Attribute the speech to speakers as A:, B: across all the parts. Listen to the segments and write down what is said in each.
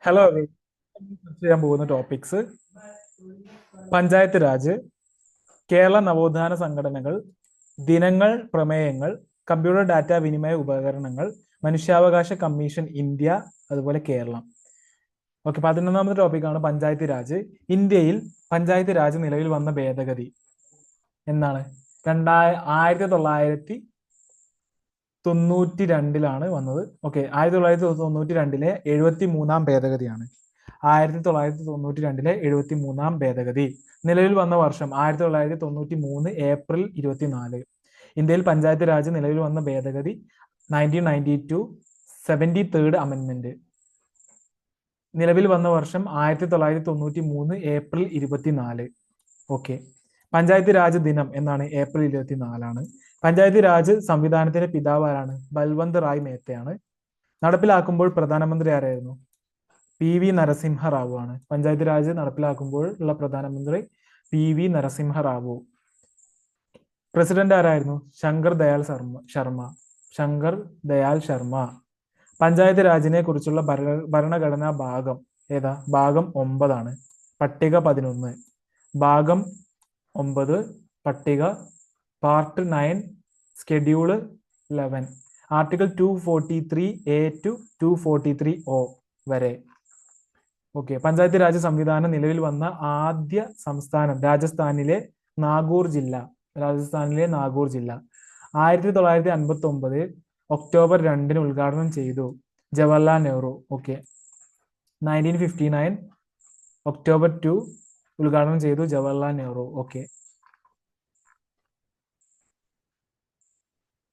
A: Hello ചർച്ച ചെയ്യാൻ പോകുന്ന ടോപ്പിക്സ് പഞ്ചായത്ത് രാജ്, കേരള നവോത്ഥാന സംഘടനകൾ, ദിനങ്ങൾ, പ്രമേയങ്ങൾ, കമ്പ്യൂട്ടർ ഡാറ്റ വിനിമയ ഉപകരണങ്ങൾ, മനുഷ്യാവകാശ കമ്മീഷൻ ഇന്ത്യ, അതുപോലെ കേരളം. ഓക്കെ, 11ാമത്തെ ടോപ്പിക്കാണ് പഞ്ചായത്ത് രാജ്. ഇന്ത്യയിൽ പഞ്ചായത്ത് രാജ് നിലവിൽ വന്ന ഭേദഗതി എന്നാണ് 1992 വന്നത്. ഓക്കെ, 1992 73-ാം ഭേദഗതിയാണ്. 73-ാം ഭേദഗതി നിലവിൽ വന്ന വർഷം 1993 ഏപ്രിൽ 24. ഇന്ത്യയിൽ പഞ്ചായത്ത് രാജ് നിലവിൽ വന്ന ഭേദഗതി 1992 73rd അമെന്റ്മെന്റ്. നിലവിൽ വന്ന വർഷം 1993 ഏപ്രിൽ 24. ഓക്കെ, പഞ്ചായത്ത് രാജ് ദിനം എന്നാണ് ഏപ്രിൽ 24. പഞ്ചായത്ത് രാജ് സംവിധാനത്തിന്റെ പിതാവ് ആരാണ്? ബൽവന്ത് റായ് മേത്തയാണ്. നടപ്പിലാക്കുമ്പോൾ പ്രധാനമന്ത്രി ആരായിരുന്നു? PV നരസിംഹ റാവു ആണ്. പഞ്ചായത്ത് രാജ് നടപ്പിലാക്കുമ്പോൾ ഉള്ള പ്രധാനമന്ത്രി PV നരസിംഹ റാവു. പ്രസിഡന്റ് ആരായിരുന്നു? ശങ്കർ ദയാൽ ശർമ്മ. പഞ്ചായത്ത് രാജിനെ കുറിച്ചുള്ള ഭരണഘടനാ ഭാഗം ഏതാ? ഭാഗം 9 പട്ടിക 11. ഭാഗം 9 പട്ടിക part 9 schedule 11. Article 243A to 243O വരെ. ഓക്കെ, പഞ്ചായത്ത് രാജ് സംവിധാനം നിലവിൽ വന്ന ആദ്യ സംസ്ഥാനം രാജസ്ഥാനിലെ നാഗൂർ ജില്ല. 1959 ഒക്ടോബർ 2 ഉദ്ഘാടനം ചെയ്തു ജവഹർലാൽ നെഹ്റു. ഓക്കെ, 1959 ഒക്ടോബർ 2 ഉദ്ഘാടനം ചെയ്തു ജവഹർലാൽ നെഹ്റു. ഓക്കെ,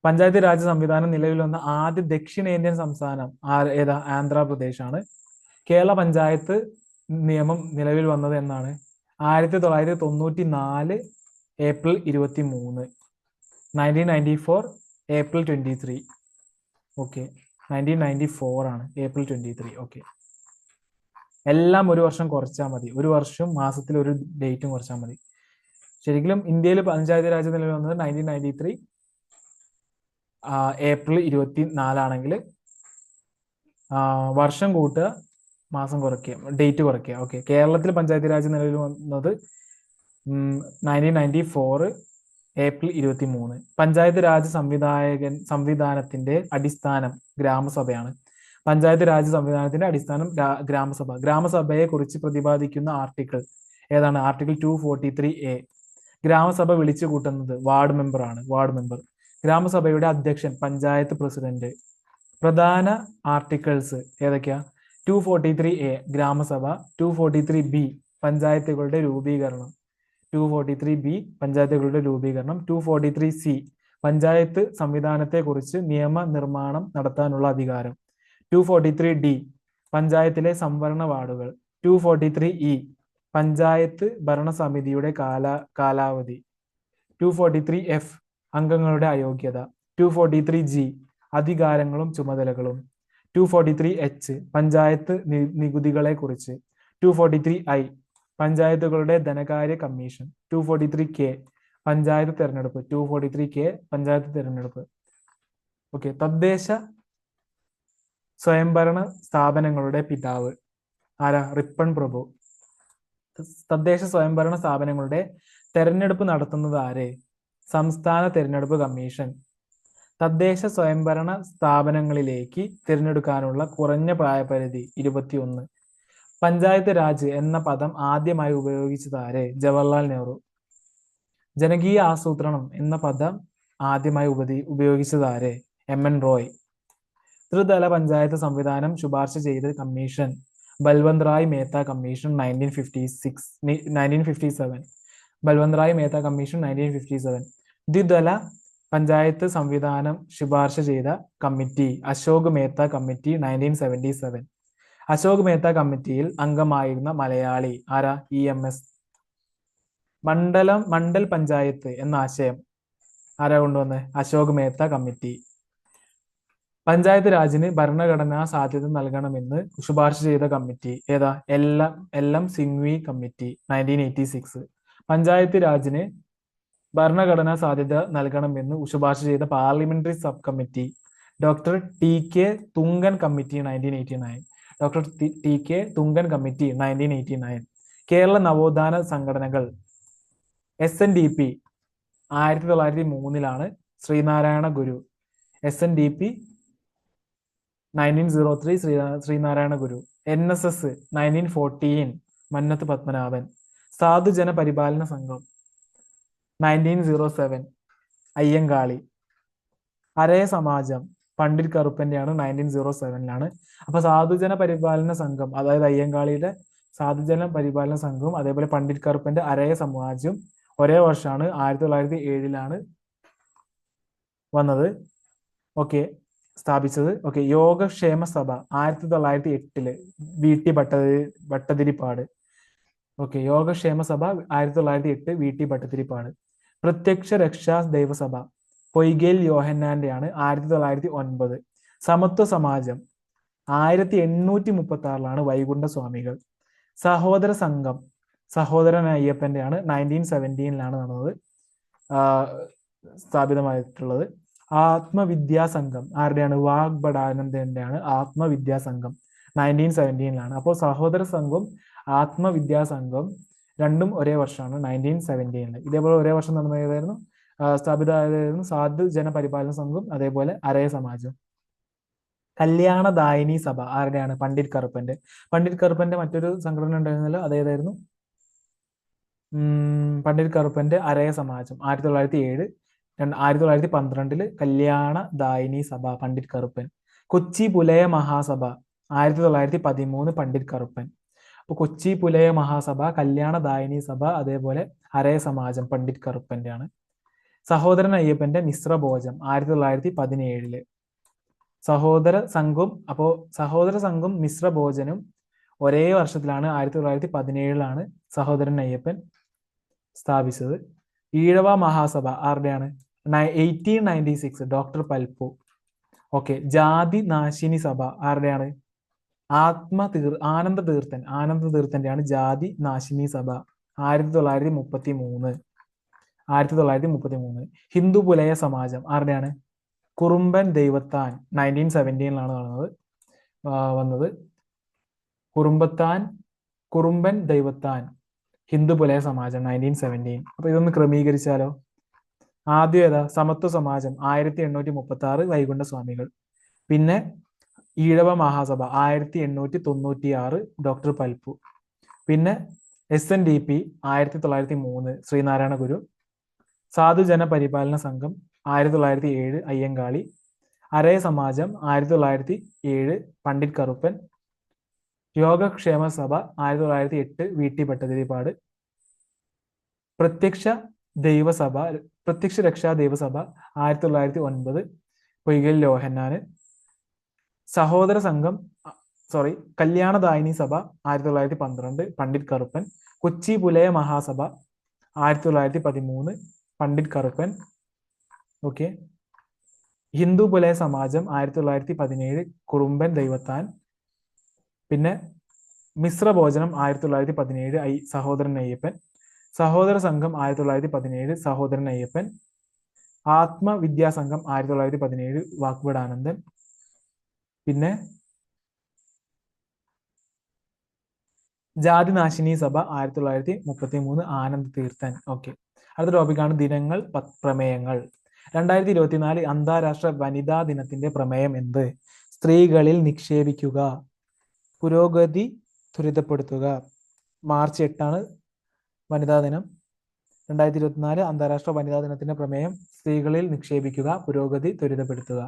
A: പഞ്ചായത്ത് രാജ് സംവിധാനം നിലവിൽ വന്ന ആദ്യ ദക്ഷിണേന്ത്യൻ സംസ്ഥാനം ഏതാ? ആന്ധ്രാപ്രദേശ് ആണ്. കേരള പഞ്ചായത്ത് നിയമം നിലവിൽ വന്നത് എന്നാണ്? 1994 ഏപ്രിൽ 23. 1994 ഏപ്രിൽ 23. ഓക്കെ, 1994 ആണ് ഏപ്രിൽ 23. ഓക്കെ, എല്ലാം ഒരു വർഷം കുറച്ചാൽ മതി. ഒരു വർഷം മാസത്തിൽ ഒരു ഡേറ്റും കുറച്ചാൽ മതി. ശരിക്കും ഇന്ത്യയിൽ പഞ്ചായത്ത് രാജ് നിലവിൽ വന്നത് 1993 ഏപ്രിൽ 24 ആണെങ്കിൽ വർഷം കൂട്ടുക, മാസം കുറയ്ക്കുക, ഡേറ്റ് കുറയ്ക്കുക. ഓക്കെ, കേരളത്തിൽ പഞ്ചായത്ത് രാജ് നിലവിൽ വന്നത് 1994 ഏപ്രിൽ 23. പഞ്ചായത്ത് രാജ് സംവിധാനത്തിന്റെ അടിസ്ഥാനം ഗ്രാമസഭയാണ്. പഞ്ചായത്ത് രാജ് സംവിധാനത്തിന്റെ അടിസ്ഥാനം ഗ്രാമസഭ. ഗ്രാമസഭയെ കുറിച്ച് പ്രതിപാദിക്കുന്ന ആർട്ടിക്കിൾ ഏതാണ്? Article 243A. ഗ്രാമസഭ വിളിച്ചു കൂട്ടുന്നത് വാർഡ് മെമ്പർ ആണ്. Ward member. ഗ്രാമസഭയുടെ അധ്യക്ഷൻ പഞ്ചായത്ത് പ്രസിഡന്റ്. പ്രധാന ആർട്ടിക്കിൾസ് ഏതൊക്കെയാ? 243A ഗ്രാമസഭ, 243B പഞ്ചായത്തുകളുടെ രൂപീകരണം, 243B പഞ്ചായത്തുകളുടെ രൂപീകരണം, 243C പഞ്ചായത്ത് സംവിധാനത്തെക്കുറിച്ച് നിയമനിർമ്മാണം നടത്താനുള്ള അധികാരം, 243D പഞ്ചായത്തിലെ സംവരണ വാർഡുകൾ, 243E പഞ്ചായത്ത് ഭരണസമിതിയുടെ കാലാവധി, 243F അംഗങ്ങളുടെ അയോഗ്യത, 243G അധികാരങ്ങളും ചുമതലകളും, 243H പഞ്ചായത്ത് നികുതികളെ കുറിച്ച്, 243I പഞ്ചായത്തുകളുടെ ധനകാര്യ കമ്മീഷൻ, 243K പഞ്ചായത്ത് തെരഞ്ഞെടുപ്പ്, 243K പഞ്ചായത്ത് തെരഞ്ഞെടുപ്പ്. ഓക്കെ, തദ്ദേശ സ്വയംഭരണ സ്ഥാപനങ്ങളുടെ പിതാവ് ആരാ? റിപ്പൺ പ്രഭു. തദ്ദേശ സ്വയംഭരണ സ്ഥാപനങ്ങളുടെ തെരഞ്ഞെടുപ്പ് നടത്തുന്നത് ആരെ? സംസ്ഥാന തെരഞ്ഞെടുപ്പ് കമ്മീഷൻ. തദ്ദേശ സ്വയംഭരണ സ്ഥാപനങ്ങളിലേക്ക് തിരഞ്ഞെടുക്കാനുള്ള കുറഞ്ഞ പ്രായപരിധി 21. പഞ്ചായത്ത് രാജ് എന്ന പദം ആദ്യമായി ഉപയോഗിച്ചത് ആരെ? ജവഹർലാൽ നെഹ്റു. ജനകീയ ആസൂത്രണം എന്ന പദം ആദ്യമായി ഉപയോഗിച്ചത് ആരെ? MN റോയ്. ത്രിതല പഞ്ചായത്ത് സംവിധാനം ശുപാർശ ചെയ്ത commission Balwant Rai Mehta commission 1957. Balwant Rai Mehta commission 1957. ദ്വിതല പഞ്ചായത്ത് സംവിധാനം ശുപാർശ ചെയ്ത കമ്മിറ്റി അശോക് മേത്ത കമ്മിറ്റി 1977. അശോക് മേത്ത കമ്മിറ്റിയിൽ അംഗമായിരുന്ന മലയാളി ആരാ? EMS. മണ്ഡൽ പഞ്ചായത്ത് എന്ന ആശയം ആരാ കൊണ്ടുവന്നത്? അശോക് മേത്ത കമ്മിറ്റി. പഞ്ചായത്ത് രാജിന് ഭരണഘടനാ സാധ്യത നൽകണമെന്ന് ശുപാർശ ചെയ്ത കമ്മിറ്റി ഏതാ? LM Singhvi committee 1986. പഞ്ചായത്ത് രാജിന് ഭരണഘടനാ സാധ്യത നൽകണമെന്ന് ശുപാർശ ചെയ്ത parliamentary sub committee doctor TK Thungon committee 1989. Doctor TK Thungon committee 1989. Kerala നവോത്ഥാന സംഘടനകൾ SNDP 1903 ശ്രീനാരായണ ഗുരു. SNDP 1903 ശ്രീനാരായണ ഗുരു. NSS 1914 മന്നത്ത് പത്മനാഭൻ. സാധുജന പരിപാലന സംഘം 1907 അയ്യങ്കാളി. അരയ സമാജം പണ്ഡിറ്റ് കറുപ്പന്റെയാണ് 1907. അപ്പൊ സാധുജന പരിപാലന സംഘം, അതായത് അയ്യങ്കാളിയുടെ സാധുജന പരിപാലന സംഘവും അതേപോലെ പണ്ഡിറ്റ് കറുപ്പന്റെ അരയ സമാജവും ഒരേ വർഷമാണ് 1907 വന്നത്. ഓക്കെ, സ്ഥാപിച്ചത്. ഓക്കെ, യോഗക്ഷേമ സഭ 1908 VT ഭട്ടതിരിപ്പാട്. ഓക്കെ, യോഗക്ഷേമ സഭ 1908 VT ഭട്ടതിരിപ്പാട്. പ്രത്യക്ഷ രക്ഷാ ദൈവസഭ പൊയ്കേൽ യോഹന്നാന്റെയാണ് 1909. സമത്വ സമാജം 1836 വൈകുണ്ഠ സ്വാമികൾ. സഹോദര സംഘം സഹോദരൻ അയ്യപ്പന്റെയാണ് 1917 നടന്നത്, സ്ഥാപിതമായിട്ടുള്ളത്. ആത്മവിദ്യാസംഘം ആരുടെയാണ്? വാഗ്ഭടാനന്ദന്റെയാണ് ആത്മവിദ്യാസംഘം 1917. അപ്പോൾ സഹോദര സംഘം ആത്മവിദ്യാസംഘം രണ്ടും ഒരേ വർഷമാണ് 1917. ഇതേപോലെ ഒരേ വർഷം നടന്നതായിരുന്നു സ്ഥാപിതമായതായിരുന്നു സാധു ജനപരിപാലന സംഘം അതേപോലെ അരയ സമാജം. കല്യാണദായിനി സഭ ആരുടെയാണ്? പണ്ഡിറ്റ് കറുപ്പന്റെ. പണ്ഡിറ്റ് കറുപ്പന്റെ മറ്റൊരു സംഘടന ഉണ്ടായിരുന്നല്ലോ, അതേതായിരുന്നു? പണ്ഡിറ്റ് കറുപ്പന്റെ അരയ സമാജം 1907. 1912 കല്യാണദായിനി സഭ പണ്ഡിറ്റ് കറുപ്പൻ. കൊച്ചി പുലയ മഹാസഭ 1913 പണ്ഡിറ്റ് കറുപ്പൻ. അപ്പൊ കൊച്ചി പുലയ മഹാസഭ, കല്യാണദായിനി സഭ അതേപോലെ അരയ സമാജം പണ്ഡിറ്റ് കറുപ്പന്റെയാണ്. സഹോദരൻ അയ്യപ്പന്റെ മിശ്രഭോജം 1917. സഹോദര സംഘം, അപ്പോ സഹോദര സംഘം മിശ്രഭോജനും ഒരേ വർഷത്തിലാണ് 1917 സഹോദരൻ അയ്യപ്പൻ സ്ഥാപിച്ചത്. ഈഴവ മഹാസഭ ആരുടെയാണ്? 1896 ഡോക്ടർ പൽപ്പു. ഓക്കെ, ജാതി നാശിനി സഭ ആരുടെയാണ്? ആനന്ദ തീർത്ഥന്റെയാണ് ജാതി നാശിനി സഭ 1933. ഹിന്ദു പുലയ സമാജം ആരുടെയാണ്? കുറുമ്പൻ ദൈവത്താൻ 1917 വന്നത്. കുറുമ്പൻ ദൈവത്താൻ ഹിന്ദു പുലയ സമാജം 1917. അപ്പൊ ഇതൊന്ന് ക്രമീകരിച്ചാലോ. ആദ്യം ഏതാ? സമത്വ സമാജം 1836 വൈകുണ്ഠ സ്വാമികൾ. പിന്നെ ഈഴവ മഹാസഭ 1896 ഡോക്ടർ പൽപ്പു. പിന്നെ SNDP 1903 ശ്രീനാരായണ ഗുരു. സാധുജന പരിപാലന സംഘം 1907 അയ്യങ്കാളി. അരയ സമാജം 1907 പണ്ഡിറ്റ് കറുപ്പൻ. യോഗക്ഷേമ സഭ 1908 VT ഭട്ടതിരിപ്പാട്. പ്രത്യക്ഷ രക്ഷാ ദൈവസഭ 1909 പൊയ്കേൽ യോഹന്നാന്. സഹോദര സംഘം കല്യാണദായിനി സഭ 1912 പണ്ഡിറ്റ് കറുപ്പൻ. കൊച്ചി പുലയ മഹാസഭ 1913 പണ്ഡിറ്റ് കറുപ്പൻ. ഓക്കെ, ഹിന്ദു പുലയ സമാജം 1917 കുറുമ്പൻ ദൈവത്താൻ. പിന്നെ മിശ്രഭോജനം 1917 സഹോദരൻ അയ്യപ്പൻ. സഹോദര സംഘം 1917 സഹോദരൻ അയ്യപ്പൻ. ആത്മവിദ്യാസംഘം 1917 വാഗ്ഭടാനന്ദൻ. പിന്നെ ജാതിനാശിനി സഭ 1933 ആനന്ദ തീർത്ഥൻ. ഓക്കെ, അടുത്ത ടോപ്പിക്കാണ് ദിനങ്ങൾ, പ്രമേയങ്ങൾ. 2024 അന്താരാഷ്ട്ര വനിതാ ദിനത്തിന്റെ പ്രമേയം എന്ത്? സ്ത്രീകളിൽ നിക്ഷേപിക്കുക, പുരോഗതി ത്വരിതപ്പെടുത്തുക. മാർച്ച് 8 വനിതാ ദിനം. 2024 അന്താരാഷ്ട്ര വനിതാ ദിനത്തിന്റെ പ്രമേയം സ്ത്രീകളിൽ നിക്ഷേപിക്കുക, പുരോഗതി ത്വരിതപ്പെടുത്തുക.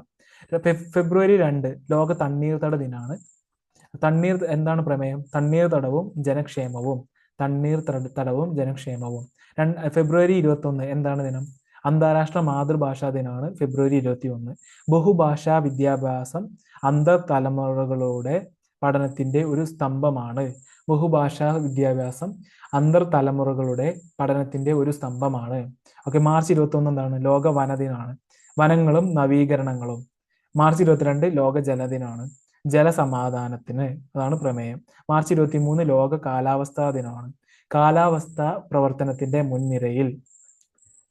A: ഫെബ്രുവരി 2 ലോക തണ്ണീർത്തട ദിനാണ്. എന്താണ് പ്രമേയം? തണ്ണീർത്തടവും ജനക്ഷേമവും. ഫെബ്രുവരി 21 എന്താണ് ദിനം? അന്താരാഷ്ട്ര മാതൃഭാഷാ ദിനമാണ് ഫെബ്രുവരി 21. ബഹുഭാഷാ വിദ്യാഭ്യാസം അന്തർതലമുറകളുടെ പഠനത്തിന്റെ ഒരു സ്തംഭമാണ്. ബഹുഭാഷാ വിദ്യാഭ്യാസം അന്തർതലമുറകളുടെ പഠനത്തിന്റെ ഒരു സ്തംഭമാണ്. ഓക്കെ, മാർച്ച് 21 എന്താണ്? ലോക വനദിനാണ്. വനങ്ങളും നവീകരണങ്ങളും. മാർച്ച് 22 ലോക ജലദിനാണ്, ജലസമാധാനത്തിന്. അതാണ് പ്രമേയം. മാർച്ച് 23 ലോക കാലാവസ്ഥാ ദിനമാണ്. കാലാവസ്ഥാ പ്രവർത്തനത്തിന്റെ മുൻനിരയിൽ.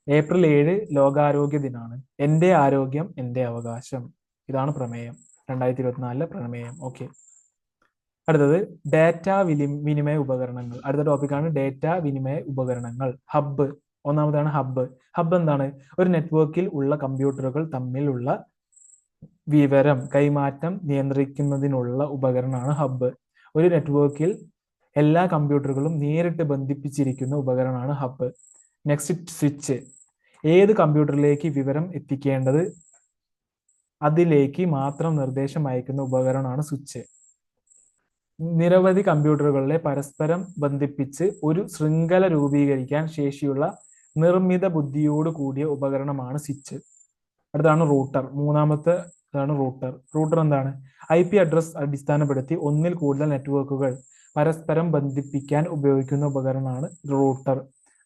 A: ഏപ്രിൽ 7 ലോകാരോഗ്യ ദിനാണ്. എന്റെ ആരോഗ്യം എന്റെ അവകാശം. ഇതാണ് പ്രമേയം, 2024 പ്രമേയം. ഓക്കെ, അടുത്തത് ഡാറ്റ വിനിമയ ഉപകരണങ്ങൾ. അടുത്ത ടോപ്പിക്കാണ് ഡാറ്റ വിനിമയ ഉപകരണങ്ങൾ. ഹബ്ബ്. ഒന്നാമതാണ് ഹബ്ബ്. ഹബ്ബ് എന്താണ്? ഒരു നെറ്റ്വർക്കിൽ ഉള്ള കമ്പ്യൂട്ടറുകൾ തമ്മിലുള്ള വിവരം കൈമാറ്റം നിയന്ത്രിക്കുന്നതിനുള്ള ഉപകരണമാണ് ഹബ്ബ്. ഒരു നെറ്റ്വർക്കിൽ എല്ലാ കമ്പ്യൂട്ടറുകളും നേരിട്ട് ബന്ധിപ്പിച്ചിരിക്കുന്ന ഉപകരണമാണ് ഹബ്ബ്. Next switch. ഏത് കമ്പ്യൂട്ടറിലേക്ക് വിവരം എത്തിക്കേണ്ടത് അതിലേക്ക് മാത്രം നിർദ്ദേശം അയക്കുന്ന ഉപകരണമാണ് സ്വിച്ച്. നിരവധി കമ്പ്യൂട്ടറുകളെ പരസ്പരം ബന്ധിപ്പിച്ച് ഒരു ശൃംഖല രൂപീകരിക്കാൻ ശേഷിയുള്ള നിർമ്മിത ബുദ്ധിയോട് കൂടിയ ഉപകരണമാണ് സ്വിച്ച്. അടുത്താണ് റൂട്ടർ. മൂന്നാമത്തെ ഇതാണ് റൂട്ടർ. റൂട്ടർ എന്താണ്? IP അഡ്രസ് അടിസ്ഥാനപ്പെടുത്തി ഒന്നിൽ കൂടുതൽ നെറ്റ്വർക്കുകൾ പരസ്പരം ബന്ധിപ്പിക്കാൻ ഉപയോഗിക്കുന്ന ഉപകരണമാണ് റൂട്ടർ.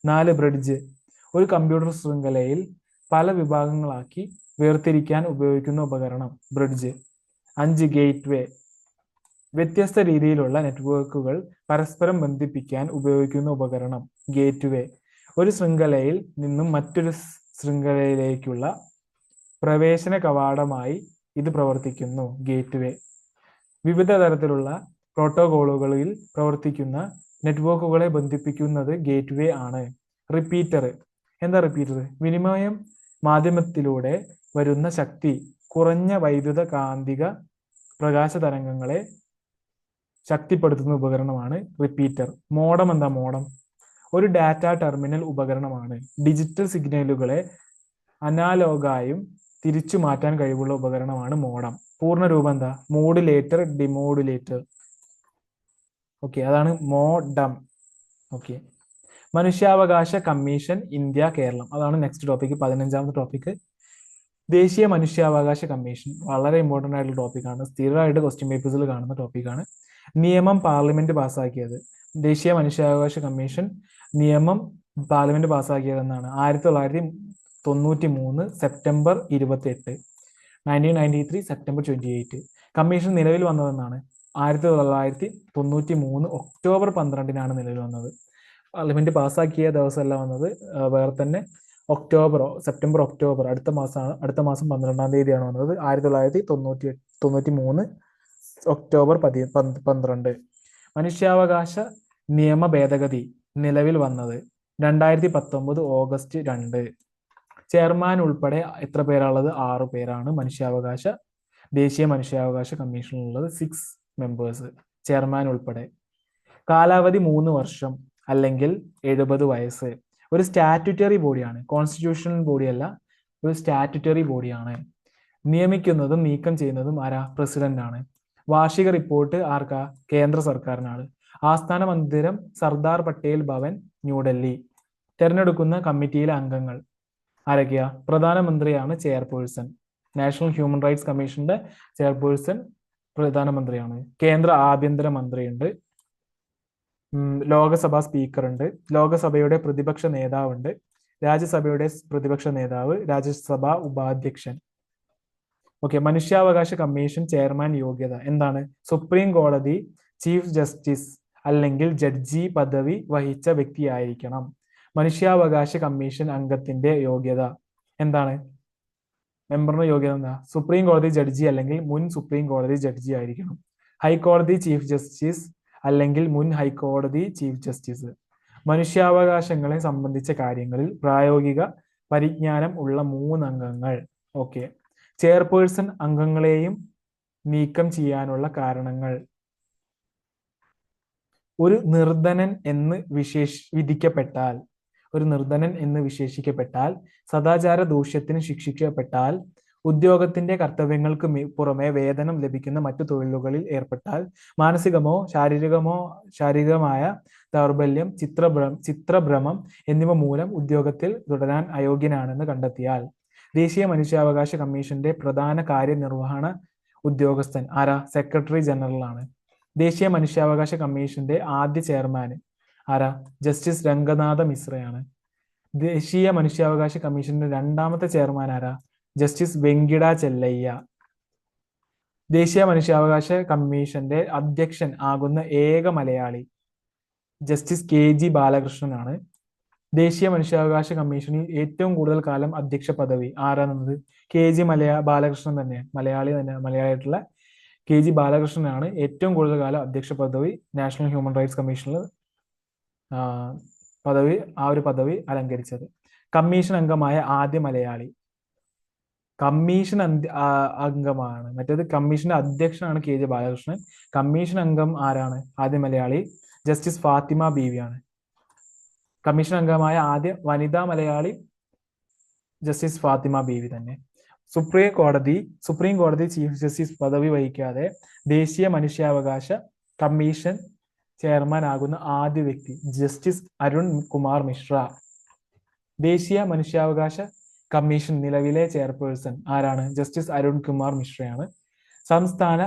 A: 4 ബ്രിഡ്ജ്. ഒരു കമ്പ്യൂട്ടർ ശൃംഖലയിൽ പല വിഭാഗങ്ങളാക്കി വേർതിരിക്കാൻ ഉപയോഗിക്കുന്ന ഉപകരണം ബ്രിഡ്ജ്. 5 ഗേറ്റ് വേ. വ്യത്യസ്ത രീതിയിലുള്ള നെറ്റ്വർക്കുകൾ പരസ്പരം ബന്ധിപ്പിക്കാൻ ഉപയോഗിക്കുന്ന ഉപകരണം ഗേറ്റ് വേ. ഒരു ശൃംഖലയിൽ നിന്നും മറ്റൊരു ശൃംഖലയിലേക്കുള്ള പ്രവേശന കവാടമായി ഇത് പ്രവർത്തിക്കുന്നു ഗേറ്റ് വേ. വിവിധ തരത്തിലുള്ള പ്രോട്ടോകോളുകളിൽ പ്രവർത്തിക്കുന്ന നെറ്റ്വർക്കുകളെ ബന്ധിപ്പിക്കുന്നത് ഗേറ്റ് വേ ആണ്. റിപ്പീറ്റർ. എന്താ റിപ്പീറ്റർ? വിനിമയം മാധ്യമത്തിലൂടെ വരുന്ന ശക്തി കുറഞ്ഞ വൈദ്യുത കാന്തിക പ്രകാശ തരംഗങ്ങളെ ശക്തിപ്പെടുത്തുന്ന ഉപകരണമാണ് റിപ്പീറ്റർ. മോഡം. എന്താ മോഡം? ഒരു ഡാറ്റ ടെർമിനൽ ഉപകരണമാണ്. ഡിജിറ്റൽ സിഗ്നലുകളെ അനാലോഗായും തിരിച്ചു മാറ്റാൻ കഴിവുള്ള ഉപകരണമാണ് മോഡം. പൂർണ്ണരൂപം എന്താ? Modulator, demodulator. ഓക്കെ, അതാണ് മോഡം. ഓക്കെ. മനുഷ്യാവകാശ കമ്മീഷൻ ഇന്ത്യ കേരളം. അതാണ് നെക്സ്റ്റ് ടോപ്പിക്, 15ാമത്തെ ടോപ്പിക്. ദേശീയ മനുഷ്യാവകാശ കമ്മീഷൻ വളരെ ഇമ്പോർട്ടൻ്റ് ആയിട്ടുള്ള ടോപ്പിക്കാണ്. സ്ഥിരമായിട്ട് ക്വസ്റ്റ്യൻ പേപ്പേഴ്സിൽ കാണുന്ന ടോപ്പിക്കാണ്. നിയമം പാർലമെന്റ് പാസ്സാക്കിയത്. ദേശീയ മനുഷ്യാവകാശ കമ്മീഷൻ നിയമം പാർലമെന്റ് പാസ്സാക്കിയത് എന്നാണ് 1993 സെപ്റ്റംബർ 28. 1993 സെപ്റ്റംബർ 28. കമ്മീഷൻ നിലവിൽ വന്നതെന്നാണ് 1993 ഒക്ടോബർ 12 നിലവിൽ വന്നത്. പാർലമെന്റ് പാസ്സാക്കിയ ദിവസമല്ല വന്നത്, വേറെ തന്നെ സെപ്റ്റംബർ ഒക്ടോബർ അടുത്ത മാസമാണ്. അടുത്ത മാസം 12 തീയതിയാണ് വന്നത്. 1993 ഒക്ടോബർ 12. മനുഷ്യാവകാശ നിയമ ഭേദഗതി നിലവിൽ വന്നത് 2019 ഓഗസ്റ്റ് 2. ചെയർമാൻ ഉൾപ്പെടെ എത്ര പേരാണുള്ളത്? 6 പേരാണ് ദേശീയ മനുഷ്യാവകാശ കമ്മീഷനിലുള്ളത്. 6 മെമ്പേഴ്സ്, ചെയർമാൻ ഉൾപ്പെടെ. കാലാവധി 3 വർഷം അല്ലെങ്കിൽ 70 വയസ്സ്. ഒരു സ്റ്റാറ്റ്യൂട്ടറി ബോഡിയാണ്, കോൺസ്റ്റിറ്റ്യൂഷണൽ ബോഡിയല്ല, ഒരു സ്റ്റാറ്റ്യൂട്ടറി ബോഡിയാണ്. നിയമിക്കുന്നതും നീക്കം ചെയ്യുന്നതും ആരാ? പ്രസിഡന്റ് ആണ്. വാർഷിക റിപ്പോർട്ട് ആർക്കാ? കേന്ദ്ര സർക്കാരിനാണ്. ആസ്ഥാന മന്ദിരം സർദാർ പട്ടേൽ ഭവൻ, ന്യൂഡൽഹി. തിരഞ്ഞെടുക്കുന്ന കമ്മിറ്റിയിലെ അംഗങ്ങൾ ആരൊക്കെയാ? പ്രധാനമന്ത്രിയാണ് ചെയർപേഴ്സൺ. നാഷണൽ ഹ്യൂമൻ റൈറ്റ്സ് കമ്മീഷന്റെ ചെയർപേഴ്സൺ പ്രധാനമന്ത്രിയാണ്. കേന്ദ്ര ആഭ്യന്തര മന്ത്രിയുണ്ട്. ലോകസഭാ സ്പീക്കർ ഉണ്ട്. ലോകസഭയുടെ പ്രതിപക്ഷ നേതാവുണ്ട്. രാജ്യസഭയുടെ പ്രതിപക്ഷ നേതാവ്, രാജ്യസഭാ ഉപാധ്യക്ഷൻ. ഓക്കെ. മനുഷ്യാവകാശ കമ്മീഷൻ ചെയർമാൻ യോഗ്യത എന്താണ്? സുപ്രീം കോടതി ചീഫ് ജസ്റ്റിസ് അല്ലെങ്കിൽ ജഡ്ജി പദവി വഹിച്ച വ്യക്തിയായിരിക്കണം. മനുഷ്യാവകാശ കമ്മീഷൻ അംഗത്തിന്റെ യോഗ്യത എന്താണ്? മെമ്പറിന്റെ യോഗ്യത എന്താ? സുപ്രീം കോടതി ജഡ്ജി അല്ലെങ്കിൽ മുൻ സുപ്രീം കോടതി ജഡ്ജി ആയിരിക്കണം. ഹൈക്കോടതി ചീഫ് ജസ്റ്റിസ് അല്ലെങ്കിൽ മുൻ ഹൈക്കോടതി ചീഫ് ജസ്റ്റിസ്. മനുഷ്യാവകാശങ്ങളെ സംബന്ധിച്ച കാര്യങ്ങളിൽ പ്രായോഗിക പരിജ്ഞാനം ഉള്ള 3 അംഗങ്ങൾ. ഓക്കെ. ചെയർപേഴ്സൺ അംഗങ്ങളെയും നീക്കം ചെയ്യാനുള്ള കാരണങ്ങൾ. ഒരു നിർധനൻ എന്ന് വിശേഷിക്കപ്പെട്ടാൽ, സദാചാര ദൂഷ്യത്തിന് ശിക്ഷിക്കപ്പെട്ടാൽ, ഉദ്യോഗത്തിന്റെ കർത്തവ്യങ്ങൾക്ക് പുറമെ വേതനം ലഭിക്കുന്ന മറ്റു തൊഴിലുകളിൽ ഏർപ്പെട്ടാൽ, മാനസികമോ ശാരീരികമായ ദൗർബല്യം, ചിത്രഭ്രമം എന്നിവ മൂലം ഉദ്യോഗത്തിൽ തുടരാൻ അയോഗ്യനാണെന്ന് കണ്ടെത്തിയാൽ, ദേശീയ മനുഷ്യാവകാശ കമ്മീഷന്റെ പ്രധാന കാര്യനിർവഹണ ഉദ്യോഗസ്ഥൻ ആരാ? സെക്രട്ടറി ജനറൽ ആണ്. ദേശീയ മനുഷ്യാവകാശ കമ്മീഷന്റെ ആദ്യ ചെയർമാൻ ആരാ? ജസ്റ്റിസ് രംഗനാഥ മിശ്രയാണ്. ദേശീയ മനുഷ്യാവകാശ കമ്മീഷന്റെ 2ാമത്തെ ചെയർമാൻ ആരാ? ജസ്റ്റിസ് വെങ്കിട ചെല്ലയ്യ. ദേശീയ മനുഷ്യാവകാശ കമ്മീഷന്റെ അധ്യക്ഷൻ ആകുന്ന ഏക മലയാളി ജസ്റ്റിസ് KG ബാലകൃഷ്ണനാണ്. ദേശീയ മനുഷ്യാവകാശ കമ്മീഷനിൽ ഏറ്റവും കൂടുതൽ കാലം അധ്യക്ഷ പദവി ആരാണെന്നത് KG ബാലകൃഷ്ണൻ തന്നെ, മലയാളിയായിട്ടുള്ള കെ ജി ബാലകൃഷ്ണനാണ് ഏറ്റവും കൂടുതൽ കാലം അധ്യക്ഷ പദവി നാഷണൽ ഹ്യൂമൻ റൈറ്റ്സ് കമ്മീഷനിൽ ആ ഒരു പദവി അലങ്കരിച്ചത്. കമ്മീഷൻ അംഗമായ ആദ്യ മലയാളി. കമ്മീഷൻ അംഗമാണ്, മറ്റേത് കമ്മീഷന്റെ അധ്യക്ഷനാണ് കെ ജെ ബാലകൃഷ്ണൻ. കമ്മീഷൻ അംഗം ആരാണ്? ആദ്യ മലയാളി ജസ്റ്റിസ് ഫാത്തിമ ബീവിയാണ്. കമ്മീഷൻ അംഗമായ ആദ്യ വനിതാ മലയാളി ജസ്റ്റിസ് ഫാത്തിമ ബീവി തന്നെ. സുപ്രീം കോടതി ചീഫ് ജസ്റ്റിസ് പദവി വഹിക്കാതെ ദേശീയ മനുഷ്യാവകാശ കമ്മീഷൻ ചെയർമാൻ ആകുന്ന ആദ്യ വ്യക്തി ജസ്റ്റിസ് അരുൺ കുമാർ മിശ്ര. ദേശീയ മനുഷ്യാവകാശ കമ്മീഷൻ നിലവിലെ ചെയർപേഴ്സൺ ആരാണ്? ജസ്റ്റിസ് അരുൺ കുമാർ മിശ്രയാണ്. സംസ്ഥാന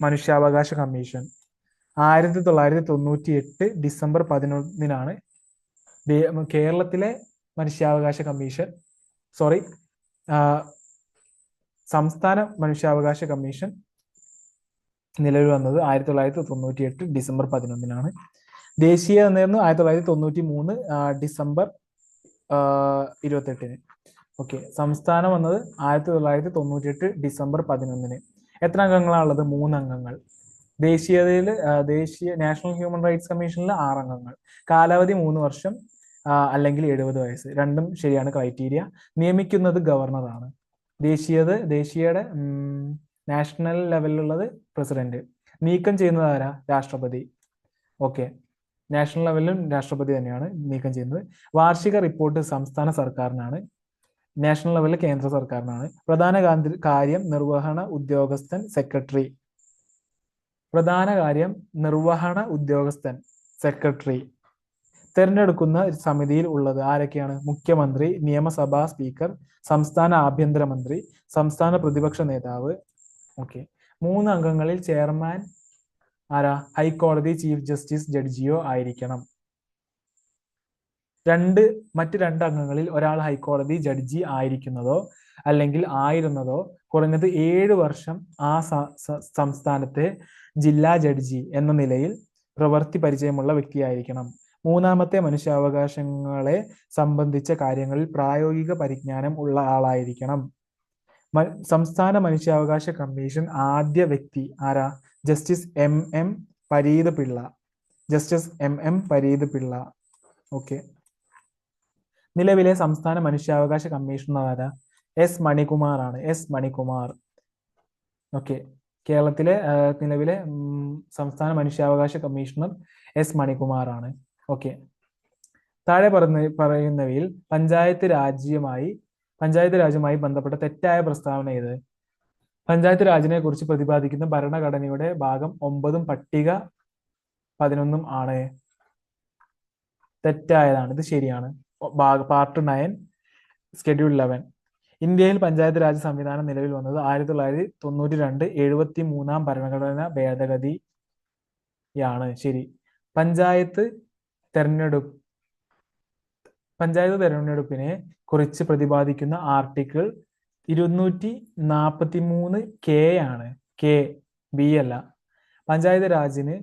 A: മനുഷ്യാവകാശ കമ്മീഷൻ 1998 ഡിസംബർ 11 കേരളത്തിലെ മനുഷ്യാവകാശ കമ്മീഷൻ സംസ്ഥാന മനുഷ്യാവകാശ കമ്മീഷൻ നിലവിൽ വന്നത് 1998 ഡിസംബർ 11. ദേശീയ എന്നായിരുന്നു 1993 ഡിസംബർ 28. ഓക്കെ, സംസ്ഥാനം വന്നത് 1998 ഡിസംബർ 11. എത്ര അംഗങ്ങളാണുള്ളത്? 3 അംഗങ്ങൾ. ദേശീയ നാഷണൽ ഹ്യൂമൻ റൈറ്റ്സ് കമ്മീഷനിൽ 6 അംഗങ്ങൾ. കാലാവധി 3 വർഷം അല്ലെങ്കിൽ 70 വയസ്സ്. രണ്ടും ശരിയാണ് ക്രൈറ്റീരിയ. നിയമിക്കുന്നത് ഗവർണറാണ്. ദേശീയയുടെ നാഷണൽ ലെവലിലുള്ളത് പ്രസിഡന്റ്. നീക്കം ചെയ്യുന്നത് ആരാ? രാഷ്ട്രപതി. ഓക്കെ, നാഷണൽ ലെവലിലും രാഷ്ട്രപതി തന്നെയാണ് നീക്കം ചെയ്യുന്നത്. വാർഷിക റിപ്പോർട്ട് സംസ്ഥാന സർക്കാരിനാണ്. നാഷണൽ ലെവലിൽ കേന്ദ്ര സർക്കാരിനാണ്. പ്രധാന കാര്യം നിർവഹണ ഉദ്യോഗസ്ഥൻ സെക്രട്ടറി. പ്രധാന കാര്യം നിർവഹണ ഉദ്യോഗസ്ഥൻ സെക്രട്ടറി. തെരഞ്ഞെടുക്കുന്ന സമിതിയിൽ ഉള്ളത് ആരൊക്കെയാണ്? മുഖ്യമന്ത്രി, നിയമസഭാ സ്പീക്കർ, സംസ്ഥാന ആഭ്യന്തരമന്ത്രി, സംസ്ഥാന പ്രതിപക്ഷ നേതാവ്. ഓക്കെ, 3 അംഗങ്ങളിൽ ചെയർമാൻ ആരാ? ഹൈക്കോടതി ചീഫ് ജസ്റ്റിസ് ജഡ്ജിയോ ആയിരിക്കണം. മറ്റ് 2 അംഗങ്ങളിൽ ഒരാൾ ഹൈക്കോടതി ജഡ്ജി ആയിരിക്കുന്നതോ അല്ലെങ്കിൽ ആയിരുന്നതോ കുറഞ്ഞത് 7 വർഷം ആ സംസ്ഥാനത്തെ ജില്ലാ ജഡ്ജി എന്ന നിലയിൽ പ്രവൃത്തി പരിചയമുള്ള വ്യക്തിയായിരിക്കണം. 3-മത്തെ മനുഷ്യാവകാശങ്ങളെ സംബന്ധിച്ച കാര്യങ്ങളിൽ പ്രായോഗിക പരിജ്ഞാനം ഉള്ള ആളായിരിക്കണം. സംസ്ഥാന മനുഷ്യാവകാശ കമ്മീഷൻ ആദ്യ വ്യക്തി ആരാ? Justice M Pareed Pillai. Okay, നിലവിലെ സംസ്ഥാന മനുഷ്യാവകാശ കമ്മീഷണർ ആരാ? എസ് മണികുമാർ ആണ്. ഓക്കെ, കേരളത്തിലെ നിലവിലെ സംസ്ഥാന മനുഷ്യാവകാശ കമ്മീഷണർ എസ് മണികുമാർ ആണ്. ഓക്കെ, താഴെ പറയുന്നവയിൽ പഞ്ചായത്ത് രാജുമായി ബന്ധപ്പെട്ട തെറ്റായ പ്രസ്താവന ഏത്? പഞ്ചായത്ത് രാജിനെ കുറിച്ച് പ്രതിപാദിക്കുന്ന ഭരണഘടനയുടെ ഭാഗം 9 പട്ടിക 11 ആണ്. തെറ്റായതാണ്. ഇത് ശരിയാണ്. Part 9 schedule 11. ഇന്ത്യയിൽ പഞ്ചായത്ത് രാജ് സംവിധാനം നിലവിൽ വന്നത് 1992 73-ാം ഭരണഘടന ഭേദഗതിയാണ്. ശരി. പഞ്ചായത്ത് തെരഞ്ഞെടുപ്പിനെ കുറിച്ച് പ്രതിപാദിക്കുന്ന ആർട്ടിക്കിൾ 243 ആണ്. ബി അല്ല. പഞ്ചായത്ത് രാജിന്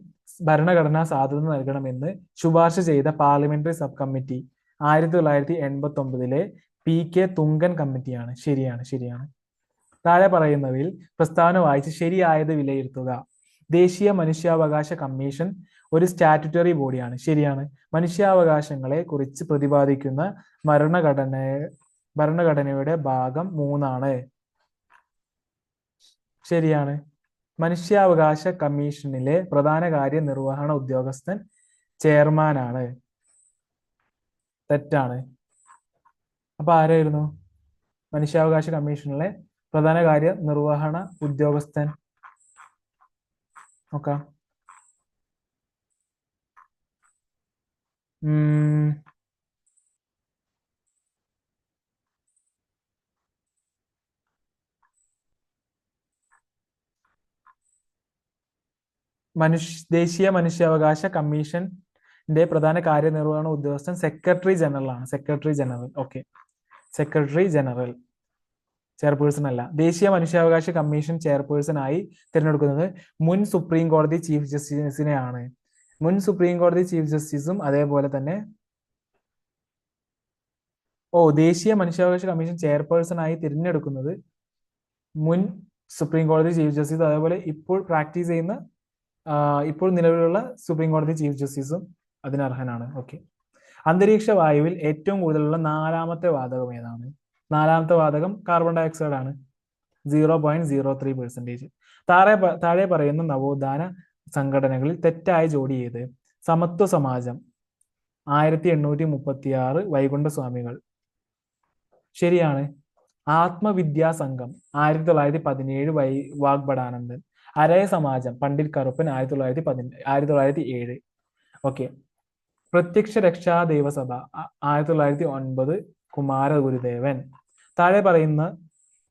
A: ഭരണഘടനാ സാധുത നൽകണമെന്ന് ശുപാർശ ചെയ്ത പാർലമെന്ററി സബ് കമ്മിറ്റി 1989-ലെ PK തുങ്കൻ കമ്മിറ്റിയാണ്. ശരിയാണ്. താഴെ പറയുന്നവയിൽ പ്രസ്താവന വായിച്ച് ശരിയായത് വിലയിരുത്തുക. ദേശീയ മനുഷ്യാവകാശ കമ്മീഷൻ ഒരു സ്റ്റാറ്റ്യൂട്ടറി ബോഡിയാണ്. ശരിയാണ്. മനുഷ്യാവകാശങ്ങളെ കുറിച്ച് പ്രതിപാദിക്കുന്ന ഭരണഘടനയുടെ ഭാഗം 3 ആണ്. ശരിയാണ്. മനുഷ്യാവകാശ കമ്മീഷനിലെ പ്രധാന കാര്യ നിർവഹണ ഉദ്യോഗസ്ഥൻ ചെയർമാനാണ്. തെറ്റാണ്. അപ്പൊ ആരായിരുന്നു മനുഷ്യാവകാശ കമ്മീഷനിലെ പ്രധാന കാര്യ നിർവഹണ ഉദ്യോഗസ്ഥൻ? നോക്കാം. ദേശീയ മനുഷ്യാവകാശ കമ്മീഷന്റെ പ്രധാന കാര്യനിർവഹണ ഉദ്യോഗസ്ഥൻ സെക്രട്ടറി ജനറൽ ആണ്. ഓക്കെ, സെക്രട്ടറി ജനറൽ, ചെയർപേഴ്സൺ അല്ല. ദേശീയ മനുഷ്യാവകാശ കമ്മീഷൻ ചെയർപേഴ്സൺ ആയി തിരഞ്ഞെടുക്കുന്നത് മുൻ സുപ്രീം കോടതി ചീഫ് ജസ്റ്റിസിനെയാണ്. മുൻ സുപ്രീം കോടതി ചീഫ് ജസ്റ്റിസും അതേപോലെ തന്നെ ദേശീയ മനുഷ്യാവകാശ കമ്മീഷൻ ചെയർപേഴ്സൺ ആയി തിരഞ്ഞെടുക്കുന്നത് മുൻ സുപ്രീം കോടതി ചീഫ് ജസ്റ്റിസ്, അതേപോലെ ഇപ്പോൾ പ്രാക്ടീസ് ചെയ്യുന്ന ഇപ്പോൾ നിലവിലുള്ള സുപ്രീം കോടതി ചീഫ് ജസ്റ്റിസും അതിന് അർഹനാണ്. ഓക്കെ. അന്തരീക്ഷ വായുവിൽ ഏറ്റവും കൂടുതലുള്ള നാലാമത്തെ വാതകം ഏതാണ്? നാലാമത്തെ വാതകം കാർബൺ ഡൈ ഓക്സൈഡ് ആണ്, 0.03%. താഴെ പറയുന്ന നവോത്ഥാന സംഘടനകളിൽ തെറ്റായ ജോഡി ഏത്? സമത്വ സമാജം 1836 വൈകുണ്ഠസ്വാമികൾ. ശരിയാണ്. ആത്മവിദ്യാ സംഘം 1917 വാഗ്ഭടാനന്ദൻ. അരയ സമാജം പണ്ഡിറ്റ് കറുപ്പൻ 1907. ഓക്കെ. പ്രത്യക്ഷ രക്ഷാ ദൈവസഭ 1909 കുമാരഗുരുദേവൻ. താഴെ പറയുന്ന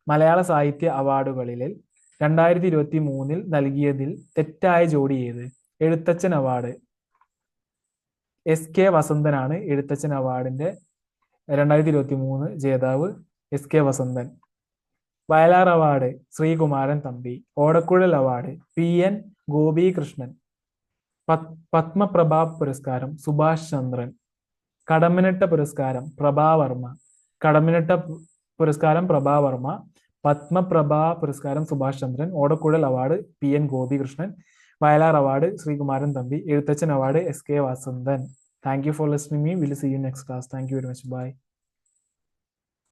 A: മലയാള സാഹിത്യ അവാർഡുകളിൽ 2023 നൽകിയതിൽ തെറ്റായ ജോഡി ഏത്? Ezhuthachan award SK വസന്തനാണ്. എഴുത്തച്ഛൻ അവാർഡിന്റെ 2023 ജേതാവ് SK വസന്തൻ. വയലാർ അവാർഡ് ശ്രീകുമാരൻ തമ്പി. ഓടക്കുഴൽ അവാർഡ് PN ഗോപികൃഷ്ണൻ. പത്മപ്രഭ പുരസ്കാരം സുഭാഷ് ചന്ദ്രൻ. കടമ്മനിട്ട പുരസ്കാരം പ്രഭാവർമ്മ. കടമ്മനിട്ട പുരസ്കാരം പ്രഭാവർമ്മ. പത്മപ്രഭ പുരസ്കാരം സുഭാഷ് ചന്ദ്രൻ. ഓടക്കുഴൽ award PN Gopikrishnan. Vayalar award Sreekumaran Thampi. Ezhuthachan award SK Vasanthan. Thank you for listening me. We'll see you next class. Thank you very much. Bye.